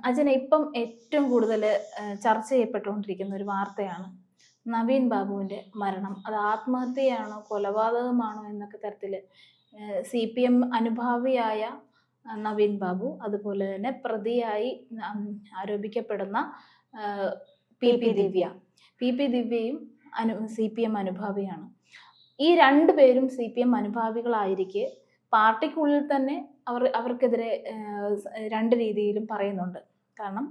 അജന ഇപ്പം ഏറ്റവും കൂടുതൽ ചർച്ച ചെയ്യപ്പെട്ടുകൊണ്ടിരിക്കുന്ന ഒരു വാർത്തയാണ് നവീൻ ബാബുവിൻ്റെ മരണം. അത് ആത്മഹത്യയാണോ കൊലപാതകമാണോ എന്നൊക്കെ തരത്തിൽ CPM അനുഭാവിയായ നവീൻ ബാബു, അതുപോലെ തന്നെ പ്രതിയായി ആരോപിക്കപ്പെടുന്ന PP ദിവ്യയും CPM അനുഭാവിയാണ്. ഈ രണ്ടുപേരും CPM അനുഭാവികളായിരിക്കെ പാർട്ടിക്കുള്ളിൽ തന്നെ അവർക്കെതിരെ രണ്ട് രീതിയിലും പറയുന്നുണ്ട്. കാരണം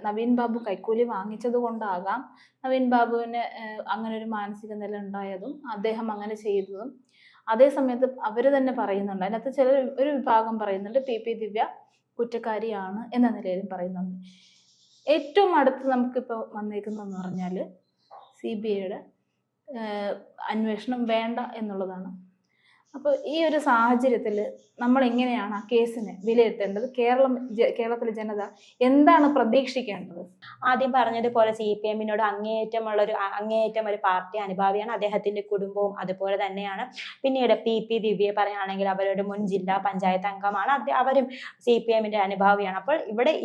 നവീൻ ബാബു കൈക്കൂലി വാങ്ങിച്ചത് കൊണ്ടാകാം നവീൻ ബാബുവിന് അങ്ങനെ ഒരു മാനസിക നില ഉണ്ടായതും അദ്ദേഹം അങ്ങനെ ചെയ്തതും. അതേ സമയത്ത് അവർ തന്നെ പറയുന്നുണ്ട്, അതിനകത്ത് ഒരു വിഭാഗം പറയുന്നുണ്ട് PP ദിവ്യ കുറ്റക്കാരിയാണ് എന്ന നിലയിലും പറയുന്നുണ്ട്. ഏറ്റവും അടുത്ത് നമുക്കിപ്പോൾ വന്നേക്കുന്നതെന്ന് പറഞ്ഞാൽ CBIയുടെ അന്വേഷണം വേണ്ട എന്നുള്ളതാണ്. അപ്പോൾ ഈ ഒരു സാഹചര്യത്തിൽ നമ്മൾ എങ്ങനെയാണ് ആ കേസിനെ വിലയിരുത്തേണ്ടത്? കേരളത്തിലെ ജനത എന്താണ് പ്രതീക്ഷിക്കേണ്ടത്? ആദ്യം പറഞ്ഞതുപോലെ CPMനോട് അങ്ങേയറ്റം ഒരു പാർട്ടി അനുഭാവിയാണ്. അദ്ദേഹത്തിന്റെ കുടുംബവും അതുപോലെ തന്നെയാണ്. പിന്നീട് PP ദിവ്യയെ പറയുകയാണെങ്കിൽ അവരുടെ മുൻ ജില്ലാ പഞ്ചായത്ത് അംഗമാണ്. അവരും CPMന്റെ അനുഭാവിയാണ്. അപ്പോൾ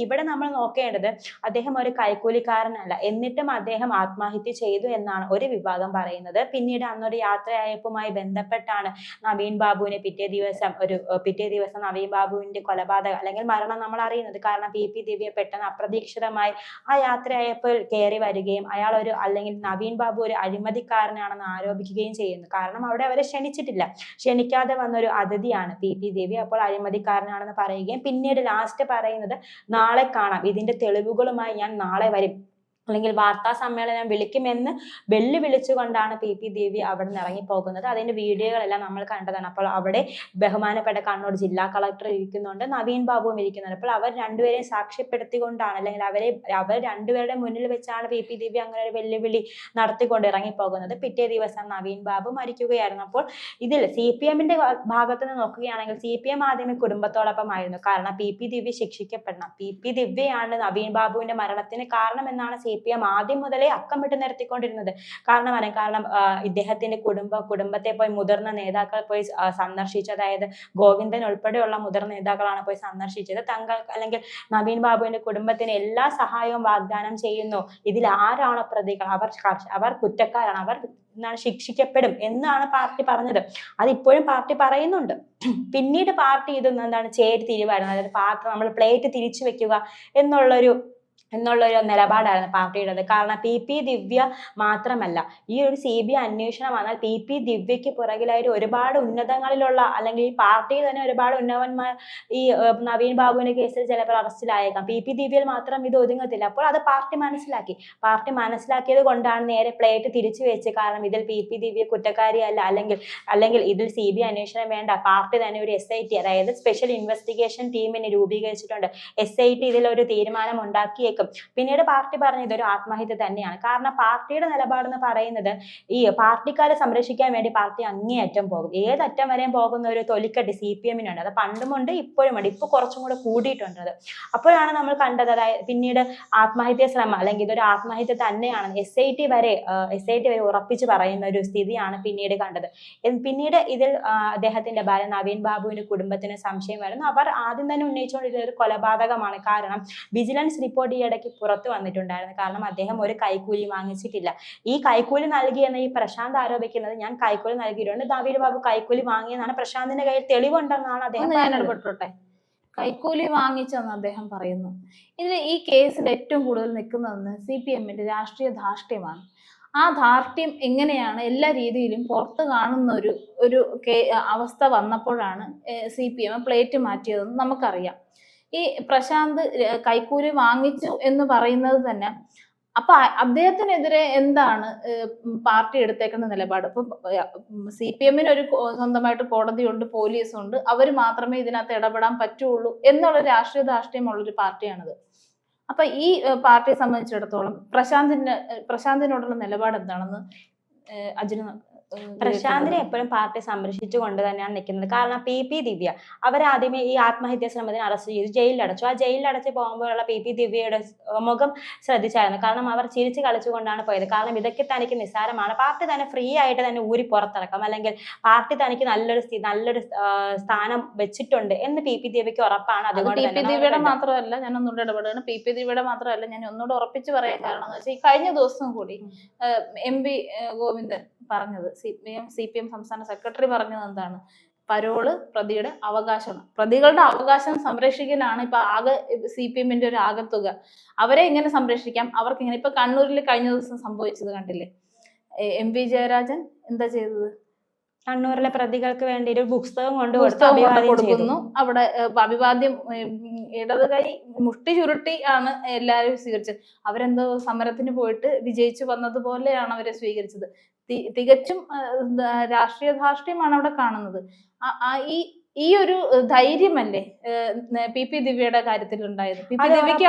ഇവിടെ നമ്മൾ നോക്കേണ്ടത് അദ്ദേഹം ഒരു കൈക്കൂലിക്കാരനല്ല, എന്നിട്ടും അദ്ദേഹം ആത്മഹത്യ ചെയ്തു എന്നാണ് ഒരു വിഭാഗം പറയുന്നത്. പിന്നീട് അന്നൊരു യാത്രയയപ്പുമായി ബന്ധപ്പെട്ടാണ് നവീൻ ബാബുവിനെ പിറ്റേ ദിവസം നവീൻ ബാബുവിന്റെ കൊലപാതകം അല്ലെങ്കിൽ മരണം നമ്മൾ അറിയുന്നത്. കാരണം PP ദിവ്യ പെട്ടെന്ന് അപ്രതീക്ഷിതമായി ആ യാത്രയയപ്പിൽ കയറി വരികയും അല്ലെങ്കിൽ നവീൻ ബാബു ഒരു അഴിമതിക്കാരനാണെന്ന് ആരോപിക്കുകയും ചെയ്യുന്നു. കാരണം അവിടെ അവരെ ക്ഷണിക്കാതെ വന്നൊരു അതിഥിയാണ് PP ദിവ്യ. അപ്പോൾ അഴിമതിക്കാരനാണെന്ന് പറയുകയും പിന്നീട് ലാസ്റ്റ് പറയുന്നത് നാളെ കാണാം, ഇതിന്റെ തെളിവുകളുമായി ഞാൻ നാളെ വരും, അല്ലെങ്കിൽ വാർത്താ സമ്മേളനം വിളിക്കുമെന്ന് വെല്ലുവിളിച്ചുകൊണ്ടാണ് PP ദിവ്യ അവിടെ നിന്ന് ഇറങ്ങിപ്പോകുന്നത്. അതിന്റെ വീഡിയോകളെല്ലാം നമ്മൾ കണ്ടതാണ്. അപ്പോൾ അവിടെ ബഹുമാനപ്പെട്ട കണ്ണൂർ ജില്ലാ കളക്ടർ ഇരിക്കുന്നുണ്ട്, നവീൻ ബാബുവും ഇരിക്കുന്നുണ്ട്. അപ്പോൾ അവർ രണ്ടുപേരെയും സാക്ഷ്യപ്പെടുത്തിക്കൊണ്ടാണ്, അല്ലെങ്കിൽ അവർ രണ്ടുപേരുടെ മുന്നിൽ വെച്ചാണ് PP ദിവ്യ അങ്ങനെ ഒരു വെല്ലുവിളി നടത്തിക്കൊണ്ട് ഇറങ്ങിപ്പോകുന്നത്. പിറ്റേ ദിവസം നവീൻ ബാബു മരിക്കുകയായിരുന്നു. അപ്പോൾ ഇതിൽ CPMന്റെ ഭാഗത്ത് നിന്ന് നോക്കുകയാണെങ്കിൽ CPM ആദ്യമേ കുടുംബത്തോടൊപ്പമായിരുന്നു. കാരണം PP ദിവ്യ ശിക്ഷിക്കപ്പെടണം, PP ദിവ്യയാണ് നവീൻ ബാബുവിന്റെ മരണത്തിന് കാരണം എന്നാണ് CPM ആദ്യം മുതലേ അക്കമിട്ട് നിർത്തിക്കൊണ്ടിരുന്നത്. കാരണം ഇദ്ദേഹത്തിന്റെ കുടുംബത്തെ പോയി മുതിർന്ന നേതാക്കൾ പോയി സന്ദർശിച്ചു. അതായത് ഗോവിന്ദൻ ഉൾപ്പെടെയുള്ള മുതിർന്ന നേതാക്കളാണ് പോയി സന്ദർശിച്ചത്. അല്ലെങ്കിൽ നവീൻ ബാബുവിന്റെ കുടുംബത്തിന് എല്ലാ സഹായവും വാഗ്ദാനം ചെയ്യുന്നു. ഇതിൽ ആരാണ് പ്രതികൾ, അവർ കുറ്റക്കാരാണ്, അവർ ശിക്ഷിക്കപ്പെടും എന്നാണ് പാർട്ടി പറഞ്ഞത്. അതിപ്പോഴും പാർട്ടി പറയുന്നുണ്ട്. പിന്നീട് പാർട്ടി ഇതൊന്നും ചേരി തിരിവായിരുന്നു. അതായത് നമ്മൾ പ്ലേറ്റ് തിരിച്ചു വെക്കുക എന്നുള്ളൊരു നിലപാടായിരുന്നു പാർട്ടിയുടേത്. കാരണം PP ദിവ്യ മാത്രമല്ല, ഈ ഒരു CBI അന്വേഷണം വന്നാൽ PP ദിവ്യക്ക് പുറകിലായിട്ട് ഒരുപാട് ഉന്നതങ്ങളിലുള്ള അല്ലെങ്കിൽ ഈ പാർട്ടിയിൽ തന്നെ ഒരുപാട് ഉന്നതന്മാർ ഈ നവീൻ ബാബുവിന്റെ കേസിൽ ചിലപ്പോൾ അറസ്റ്റിലായേക്കാം. PP ദിവ്യയിൽ മാത്രം ഇത് ഒതുങ്ങത്തില്ല. അപ്പോൾ അത് പാർട്ടി മനസ്സിലാക്കിയത് കൊണ്ടാണ് നേരെ പ്ലേറ്റ് തിരിച്ചു വെച്ച്. കാരണം ഇതിൽ PP ദിവ്യ കുറ്റക്കാരിയല്ല, അല്ലെങ്കിൽ ഇതിൽ CBI അന്വേഷണം വേണ്ട, പാർട്ടി തന്നെ ഒരു SIT, അതായത് സ്പെഷ്യൽ ഇൻവെസ്റ്റിഗേഷൻ ടീമിനെ രൂപീകരിച്ചിട്ടുണ്ട്. SIT ഇതിലൊരു തീരുമാനം ഉണ്ടാക്കിയേക്കും. പിന്നീട് പാർട്ടി പറഞ്ഞ ഇതൊരു ആത്മഹത്യ തന്നെയാണ്. കാരണം പാർട്ടിയുടെ നിലപാടെന്ന് പറയുന്നത് ഈ പാർട്ടിക്കാരെ സംരക്ഷിക്കാൻ വേണ്ടി പാർട്ടി അങ്ങേയറ്റം പോകും. ഏതറ്റം വരെയും പോകുന്ന ഒരു തൊലിക്കട്ടി CPMനുണ്ട്. അത് പണ്ടുമുണ്ട്, ഇപ്പോഴുമുണ്ട്. ഇപ്പൊ കുറച്ചും കൂടെ കൂടിയിട്ടുണ്ട്. അപ്പോഴാണ് നമ്മൾ കണ്ടത്, അതായത് പിന്നീട് ആത്മഹത്യ ശ്രമം അല്ലെങ്കിൽ ഇതൊരു ആത്മഹത്യ തന്നെയാണ് SIT വരെ ഉറപ്പിച്ച് പറയുന്ന ഒരു സ്ഥിതിയാണ് പിന്നീട് കണ്ടത്. പിന്നീട് ഇതിൽ അദ്ദേഹത്തിന്റെ ഭാര്യ നവീൻ ബാബുവിന്റെ കുടുംബത്തിന് സംശയം വരുന്നു. അവർ ആദ്യം തന്നെ ഉന്നയിച്ചുകൊണ്ടിരുന്ന ഒരു കൊലപാതകമാണ്. കാരണം വിജിലൻസ് റിപ്പോർട്ട് ഇടയ്ക്ക് പുറത്തു വന്നിട്ടുണ്ടായിരുന്നു. കാരണം അദ്ദേഹം ഒരു കൈക്കൂലി വാങ്ങിച്ചിട്ടില്ല. ഈ കൈക്കൂലി നൽകിയെന്ന് ഈ പ്രശാന്ത് ആരോപിക്കുന്നത്, ഞാൻ കൈക്കൂലി നൽകിയിട്ടുണ്ട്, നവീൻ ബാബു കൈക്കൂലി വാങ്ങിയെന്നാണ്, പ്രശാന്തിന്റെ കയ്യിൽ തെളിവുണ്ടെന്നാണ് അദ്ദേഹം ഇടപെട്ടോട്ടെ. കൈക്കൂലി വാങ്ങിച്ചെന്ന് അദ്ദേഹം പറയുന്നു. ഈ കേസിൽ ഏറ്റവും കൂടുതൽ നിൽക്കുന്നതെന്ന് CPMന്റെ രാഷ്ട്രീയ ധാർഷ്ട്യമാണ്. ആ ധാർഷ്ട്യം എങ്ങനെയാണ് എല്ലാ രീതിയിലും പുറത്ത് കാണുന്ന ഒരു അവസ്ഥ വന്നപ്പോഴാണ് CPM പ്ലേറ്റ് മാറ്റിയതെന്ന് നമുക്കറിയാം. ഈ പ്രശാന്ത് കൈക്കൂലി വാങ്ങിച്ചു എന്ന് പറയുന്നത് തന്നെ, അപ്പൊ അദ്ദേഹത്തിനെതിരെ എന്താണ് പാർട്ടി എടുത്തേക്കുന്ന നിലപാട്? ഇപ്പൊ CPMന് ഒരു സ്വന്തമായിട്ട് കോടതിയുണ്ട്, പോലീസുണ്ട്, അവർ മാത്രമേ ഇതിനകത്ത് ഇടപെടാൻ പറ്റുള്ളൂ എന്നുള്ള രാഷ്ട്രീയ ധാർഷ്ട്യമുള്ളൊരു പാർട്ടിയാണിത്. അപ്പൊ ഈ പാർട്ടിയെ സംബന്ധിച്ചിടത്തോളം പ്രശാന്തിനോടുള്ള നിലപാട് എന്താണെന്ന് അജിന് പ്രശാന്തിനെ എപ്പോഴും പാർട്ടി സംരക്ഷിച്ചുകൊണ്ട് തന്നെയാണ് നിൽക്കുന്നത്. കാരണം PP ദിവ്യ അവരാദ്യമേ ഈ ആത്മഹത്യാ ശ്രമത്തിന് അറസ്റ്റ് ചെയ്ത് ജയിലിലടച്ചു. ആ ജയിലിലടച്ച് പോകുമ്പോഴുള്ള PP ദിവ്യയുടെ മുഖം ശ്രദ്ധിച്ചായിരുന്നു. കാരണം അവർ ചിരിച്ചു കളിച്ചുകൊണ്ടാണ് പോയത്. കാരണം ഇതൊക്കെ തനിക്ക് നിസ്സാരമാണ്, പാർട്ടി തന്നെ ഫ്രീ ആയിട്ട് തന്നെ ഊരി പുറത്തിറക്കാം, അല്ലെങ്കിൽ പാർട്ടി തനിക്ക് നല്ലൊരു സ്ഥാനം വെച്ചിട്ടുണ്ട് എന്ന് PP ദിവ്യക്ക് ഉറപ്പാണ്. അതുകൊണ്ട് PP ദിവ്യയുടെ മാത്രമല്ല, ഞാൻ ഒന്നുകൂടെ ഇടപെടുകയാണ്, PP ദിവ്യയുടെ മാത്രമല്ല, ഞാൻ ഒന്നുകൂടെ ഉറപ്പിച്ച് പറയാൻ കാരണം എന്ന് വെച്ചാൽ ഈ കഴിഞ്ഞ ദിവസം കൂടി MP ഗോവിന്ദൻ പറഞ്ഞത്, CPM സംസ്ഥാന സെക്രട്ടറി പറഞ്ഞത് എന്താണ്? പരോള് പ്രതിയുടെ അവകാശമാണ്, പ്രതികളുടെ അവകാശം സംരക്ഷിക്കലാണ് ഇപ്പൊ ആകെ CPM-ന്റെ ഒരു ആകത്തുക. അവരെ എങ്ങനെ സംരക്ഷിക്കാം, അവർക്ക് ഇങ്ങനെ. ഇപ്പൊ കണ്ണൂരിൽ കഴിഞ്ഞ ദിവസം സംഭവിച്ചത് കണ്ടില്ലേ? MP ജയരാജൻ എന്താ ചെയ്തത്? കണ്ണൂരിലെ പ്രതികൾക്ക് വേണ്ടി ഒരു പുസ്തകം കൊടുക്കുന്നു. അവിടെ അഭിവാദ്യം ഇടത് കൈ മുഷ്ടി ചുരുട്ടി ആണ് എല്ലാവരും സ്വീകരിച്ചത്. അവരെന്തോ സമരത്തിന് പോയിട്ട് വിജയിച്ചു വന്നതുപോലെയാണ് അവരെ സ്വീകരിച്ചത്. തികച്ചും രാഷ്ട്രീയ ധാർഷ്ട്യമാണ് അവിടെ കാണുന്നത്. ഈ ഒരു ധൈര്യമല്ലേ PP ദിവ്യയുടെ കാര്യത്തിൽ ഉണ്ടായത്? PP ദിവ്യക്ക്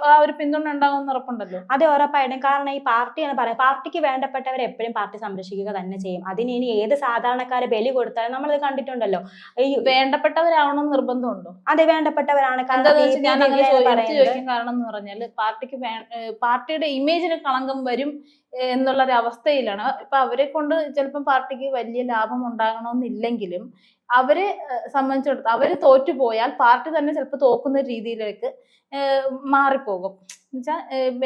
ആ ഒരു പിന്തുണ ഉണ്ടാകുമെന്ന് ഉറപ്പുണ്ടല്ലോ. അതെ, ഉറപ്പായിട്ടും. കാരണം ഈ പാർട്ടി എന്ന് പറയാം, പാർട്ടിക്ക് വേണ്ടപ്പെട്ടവരെ എപ്പോഴും പാർട്ടി സംരക്ഷിക്കുക തന്നെ ചെയ്യും. അതിന് ഇനി ഏത് സാധാരണക്കാരെ ബലി കൊടുത്താലും നമ്മളത് കണ്ടിട്ടുണ്ടല്ലോ. ഈ വേണ്ടപ്പെട്ടവരാവണം നിർബന്ധമുണ്ടോ? അതെ, വേണ്ടപ്പെട്ടവരാണ്. കാരണം എന്ന് പറഞ്ഞാല് പാർട്ടിയുടെ ഇമേജിന് കളങ്കം വരും എന്നുള്ളൊരു അവസ്ഥയിലാണ്. ഇപ്പൊ അവരെ കൊണ്ട് ചിലപ്പോൾ പാർട്ടിക്ക് വലിയ ലാഭം ഉണ്ടാകണമെന്നില്ലെങ്കിലും അവരെ സംബന്ധിച്ചിടത്തോളം അവര് തോറ്റുപോയാൽ പാർട്ടി തന്നെ ചിലപ്പോൾ തോക്കുന്ന രീതിയിലേക്ക് മാറിപ്പോകും. എന്നുവെച്ചാൽ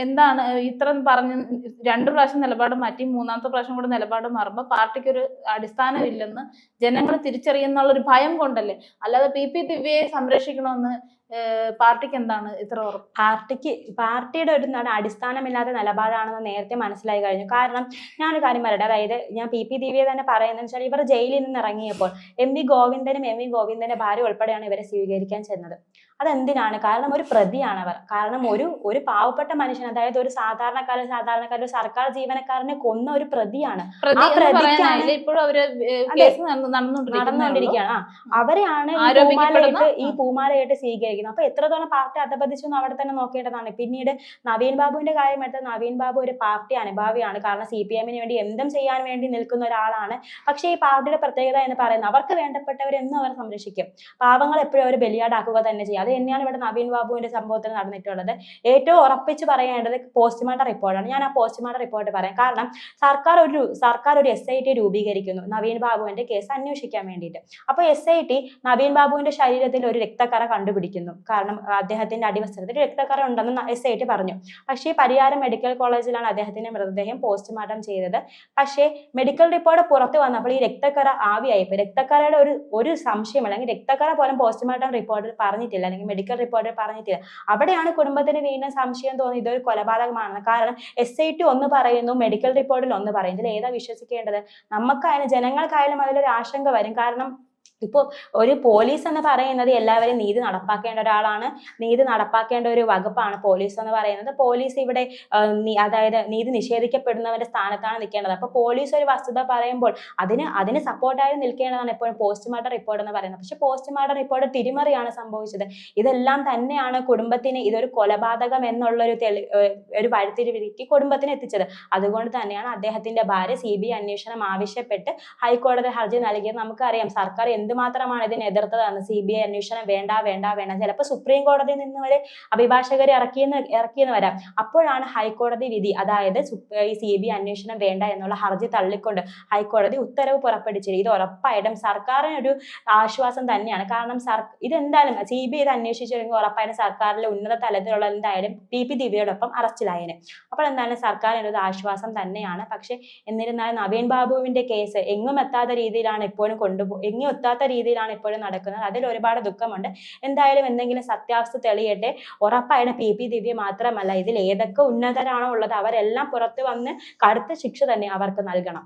എന്താണ് ഇത്ര പറഞ്ഞ് 2 പ്രാവശ്യം നിലപാട് മാറ്റി 3ാമത്തെ പ്രാവശ്യം കൂടെ നിലപാട് മാറുമ്പോൾ പാർട്ടിക്ക് ഒരു അടിസ്ഥാനം ഇല്ലെന്ന് ജനങ്ങൾ തിരിച്ചറിയുന്നുള്ളൊരു ഭയം കൊണ്ടല്ലേ. അല്ലാതെ PP ദിവ്യയെ സംരക്ഷിക്കണമെന്ന് പാർട്ടിക്ക് എന്താണ് ഇത്ര ഉറപ്പ്? പാർട്ടിയുടെ ഒരു അടിസ്ഥാനമില്ലാത്ത നിലപാടാണെന്ന് നേരത്തെ മനസ്സിലായി കഴിഞ്ഞു. കാരണം ഞാനൊരു കാര്യം പറയട്ടെ, അതായത് ഞാൻ PP ദിവ്യയെ തന്നെ പറയുന്നത് വെച്ചാൽ, ഇവർ ജയിലിൽ നിന്ന് ഇറങ്ങിയപ്പോൾ MV ഗോവിന്ദന്റെ ഭാര്യ ഉൾപ്പെടെയാണ് ഇവരെ സ്വീകരിക്കാൻ ചെന്നത്. അതെന്തിനാണ്? കാരണം ഒരു പ്രതിയാണ് അവർ. കാരണം ഒരു പാവപ്പെട്ട മനുഷ്യൻ, അതായത് ഒരു സാധാരണക്കാരൻ ഒരു സർക്കാർ ജീവനക്കാരനെ കൊന്ന ഒരു പ്രതിയാണ്. ആ പ്രതിക്കാണ് നടന്നുകൊണ്ടിരിക്കുകയാണ്. അവരെയാണ് ഈ പൂമാലയിട്ട് സ്വീകരിക്കുന്നത്. അപ്പൊ എത്രത്തോളം പാർട്ടി അധപതിച്ചു എന്ന് അവിടെ തന്നെ നോക്കേണ്ടതാണ്. പിന്നീട് നവീൻ ബാബുവിന്റെ കാര്യം എടുത്താൽ, നവീൻ ബാബു ഒരു പാർട്ടി അനുഭാവിയാണ്. കാരണം CPM-ന് വേണ്ടി എന്തും ചെയ്യാൻ വേണ്ടി നിൽക്കുന്ന ഒരാളാണ്. പക്ഷേ ഈ പാർട്ടിയുടെ പ്രത്യേകത എന്ന് പറയുന്നത്, അവർക്ക് വേണ്ടപ്പെട്ടവരെന്നും അവർ സംരക്ഷിക്കും. പാവങ്ങൾ എപ്പോഴും അവർ ബലിയാടാക്കുക തന്നെ ചെയ്യും. അത് തന്നെയാണ് ഇവിടെ നവീൻ ബാബുവിന്റെ സംഭവത്തിൽ നടന്നിട്ടുള്ളത്. ഏറ്റവും ഉറപ്പിച്ച് പറയേണ്ടത് പോസ്റ്റ്മോർട്ടം റിപ്പോർട്ടാണ്. ഞാൻ ആ പോസ്റ്റ്മോർട്ടം റിപ്പോർട്ട് പറയാം. കാരണം സർക്കാർ ഒരു SIT രൂപീകരിക്കുന്നു നവീൻ ബാബുവിന്റെ കേസ് അന്വേഷിക്കാൻ വേണ്ടിയിട്ട്. അപ്പൊ SIT നവീൻ ബാബുവിന്റെ ശരീരത്തിൽ ഒരു രക്തക്കറ കണ്ടുപിടിക്കുന്നു. കാരണം അദ്ദേഹത്തിന്റെ അടിവസ്ത്രത്തിൽ രക്തക്കറ ഉണ്ടെന്ന് SIT പറഞ്ഞു. പക്ഷേ പരിയാരം മെഡിക്കൽ കോളേജിലാണ് അദ്ദേഹത്തിന്റെ മൃതദേഹം പോസ്റ്റ്മോർട്ടം ചെയ്തത്. പക്ഷേ മെഡിക്കൽ റിപ്പോർട്ട് പുറത്തു വന്നപ്പോൾ ഈ രക്തക്കറ ആവിയായിപ്പോയി. രക്തക്കറയുടെ ഒരു സംശയം, അല്ലെങ്കിൽ രക്തക്കറ പോലും പോസ്റ്റ്മോർട്ടം റിപ്പോർട്ടിൽ പറഞ്ഞിട്ടില്ല, അല്ലെങ്കിൽ മെഡിക്കൽ റിപ്പോർട്ടിൽ പറഞ്ഞിട്ടില്ല. അവിടെയാണ് കുടുംബത്തിന് വീണ്ടും സംശയം തോന്നി ഇതൊരു കൊലപാതകമാണെന്ന്. കാരണം SIT ഒന്ന് പറയുന്നു, മെഡിക്കൽ റിപ്പോർട്ടിൽ ഒന്ന് പറയും. ഇതിൽ ഏതാ വിശ്വസിക്കേണ്ടത്? നമുക്കായാലും ജനങ്ങൾക്കായാലും അതിലൊരു ആശങ്ക വരും. കാരണം ഇപ്പോൾ ഒരു പോലീസ് എന്ന് പറയുന്നത് എല്ലാവരും നീതി നടപ്പാക്കേണ്ട ഒരാളാണ്, നീതി നടപ്പാക്കേണ്ട ഒരു വകുപ്പാണ് പോലീസ് എന്ന് പറയുന്നത്. പോലീസ് ഇവിടെ അതായത് നീതി നിഷേധിക്കപ്പെടുന്നവരുടെ സ്ഥാനത്താണ് നിൽക്കേണ്ടത്. അപ്പോൾ പോലീസ് ഒരു വസ്തുത പറയുമ്പോൾ അതിന് സപ്പോർട്ടായി നിൽക്കേണ്ടതാണ് എപ്പോഴും പോസ്റ്റ്മോർട്ടം റിപ്പോർട്ട് എന്ന് പറയുന്നത്. പക്ഷെ പോസ്റ്റ്മോർട്ടം റിപ്പോർട്ട് തിരിമറിയാണ് സംഭവിച്ചത്. ഇതെല്ലാം തന്നെയാണ് കുടുംബത്തിന് ഇതൊരു കൊലപാതകം എന്നുള്ളൊരു ഒരു വഴിത്തിരിവിലേക്ക് കുടുംബത്തിന് എത്തിച്ചത്. അതുകൊണ്ട് തന്നെയാണ് അദ്ദേഹത്തിന്റെ ഭാര്യ CBI അന്വേഷണം ആവശ്യപ്പെട്ട് ഹൈക്കോടതി ഹർജി നൽകിയത്. നമുക്കറിയാം സർക്കാർ എന്തുമാത്രമാണ് ഇതിനെ എതിർത്തതെന്ന്. CBI അന്വേഷണം വേണ്ട. ചിലപ്പോൾ സുപ്രീം കോടതിയിൽ നിന്ന് വരെ അഭിഭാഷകരെ ഇറക്കിയെന്ന് വരാം. അപ്പോഴാണ് ഹൈക്കോടതി വിധി, അതായത് ഈ CBI അന്വേഷണം വേണ്ട എന്നുള്ള ഹർജി തള്ളിക്കൊണ്ട് ഹൈക്കോടതി ഉത്തരവ് പുറപ്പെടുവിച്ചത്. ഇത് ഉറപ്പായിട്ടും സർക്കാരിനൊരു ആശ്വാസം തന്നെയാണ്. കാരണം ഇതെന്തായാലും CBI ഇത് അന്വേഷിച്ചിരുന്നെങ്കിൽ ഉറപ്പായിട്ടും സർക്കാരിലെ ഉന്നത തലത്തിലുള്ള എന്തായാലും PP ദിവ്യയോടൊപ്പം അറസ്റ്റിലായേനെ. അപ്പോൾ എന്തായാലും സർക്കാരിനൊരു ആശ്വാസം തന്നെയാണ്. പക്ഷെ എന്നിരുന്നാലും നവീൻ ബാബുവിന്റെ കേസ് എങ്ങും എത്താത്ത രീതിയിലാണ് ഇപ്പോഴും നടക്കുന്നത്. അതിൽ ഒരുപാട് ദുഃഖമുണ്ട്. എന്തായാലും എന്തെങ്കിലും സത്യാവസ്ഥ തെളിയട്ടെ. ഉറപ്പായിട്ട് PP ദിവ്യ മാത്രമല്ല, ഇതിൽ ഏതൊക്കെ ഉന്നതരാണോ ഉള്ളത് അവരെല്ലാം പുറത്തു വന്ന് കടുത്ത ശിക്ഷ തന്നെ അവർക്ക് നൽകണം.